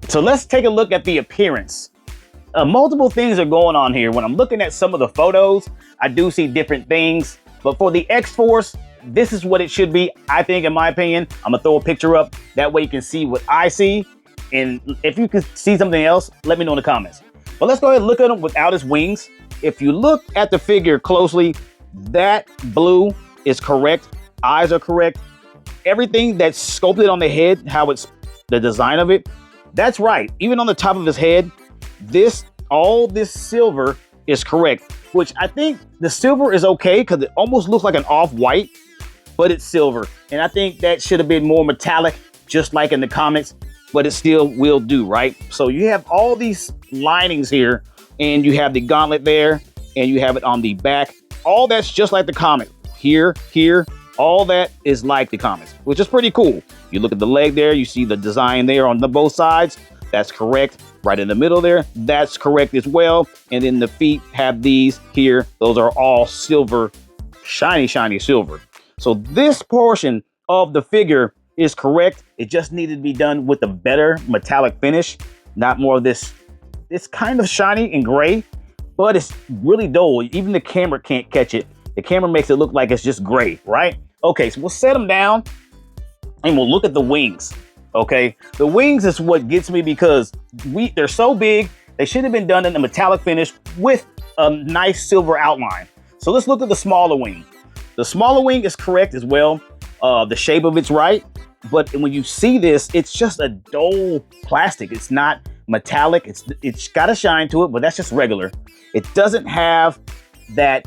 So let's take a look at the appearance. Multiple things are going on here. When I'm looking at some of the photos, I do see different things. But for the X-Force, this is what it should be, I think, in my opinion. I'm gonna throw a picture up. That way you can see what I see. And if you can see something else, let me know in the comments. But let's go ahead and look at him without his wings. If you look at the figure closely, that blue is correct. Eyes are correct. Everything that's sculpted on the head, how it's the design of it, that's right. Even on the top of his head, all this silver is correct, which I think the silver is okay because it almost looks like an off-white, but it's silver. And I think that should have been more metallic, just like in the comics, but it still will do, right? So you have all these linings here, and you have the gauntlet there, and you have it on the back. All that's just like the comic. Here, all that is like the comics, which is pretty cool. You look at the leg there, you see the design there on both sides. That's correct. Right in the middle there, that's correct as well. And then the feet have these here. Those are all silver, shiny silver. So this portion of the figure is correct. It just needed to be done with a better metallic finish, not more of this. It's kind of shiny and gray, but it's really dull. Even the camera can't catch it. The camera makes it look like it's just gray, right? Okay, so we'll set them down and we'll look at the wings. Okay, the wings is what gets me because they're so big. They should have been done in a metallic finish with a nice silver outline. So let's look at the smaller wing. The smaller wing is correct as well. The shape of it's right. But when you see this, it's just a dull plastic. It's not metallic. It's got a shine to it, but that's just regular. It doesn't have that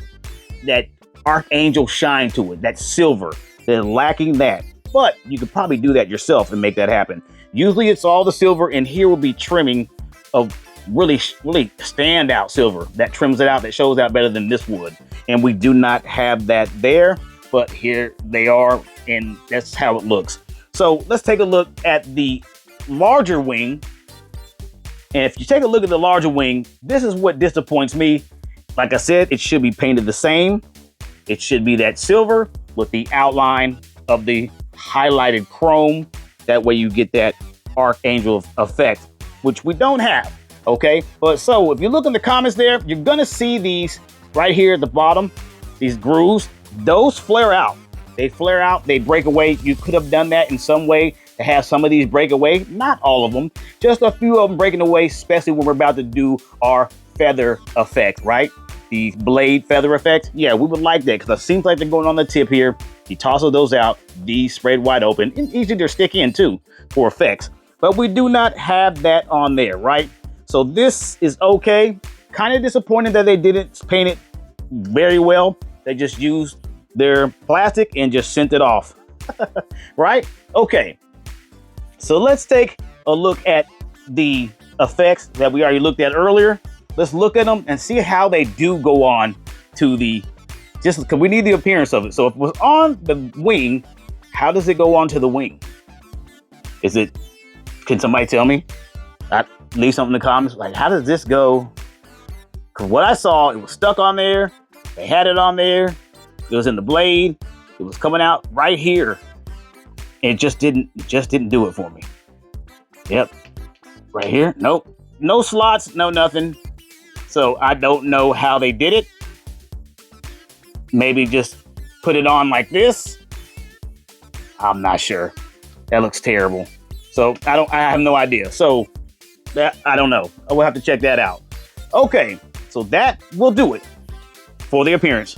Archangel shine to it, that silver. They're lacking that. But you could probably do that yourself and make that happen. Usually it's all the silver, and here will be trimming of really standout silver that trims it out, that shows out better than this would. And we do not have that there, but here they are, and that's how it looks. So let's take a look at the larger wing. And if you take a look at the larger wing, this is what disappoints me. Like I said, it should be painted the same. It should be that silver with the outline of the highlighted chrome. That way you get that Archangel effect, which we don't have, okay? But so if you look in the comments there, you're gonna see these right here at the bottom, these grooves. Those flare out. They flare out, they break away. You could have done that in some way to have some of these break away. Not all of them, just a few of them breaking away, especially when we're about to do our feather effect, right? The blade feather effect. Yeah, we would like that because it seems like they're going on the tip here. You toss those out, these spread wide open, and easy to stick in too for effects. But we do not have that on there, right? So this is okay. Kind of disappointed that they didn't paint it very well. They just used their plastic and just sent it off, right? Okay, so let's take a look at the effects that we already looked at earlier. Let's look at them and see how they do go on to the, just because we need the appearance of it. So if it was on the wing, how does it go onto the wing? Can somebody tell me? Leave something in the comments. Like, how does this go? Because what I saw, it was stuck on there. They had it on there. It was in the blade. It was coming out right here. And it just didn't do it for me. Yep. Right here. Nope. No slots, no nothing. So I don't know how they did it. Maybe just put it on like this. I'm not sure. That looks terrible. So I have no idea. So I don't know. I will have to check that out. Okay, so that will do it for the appearance.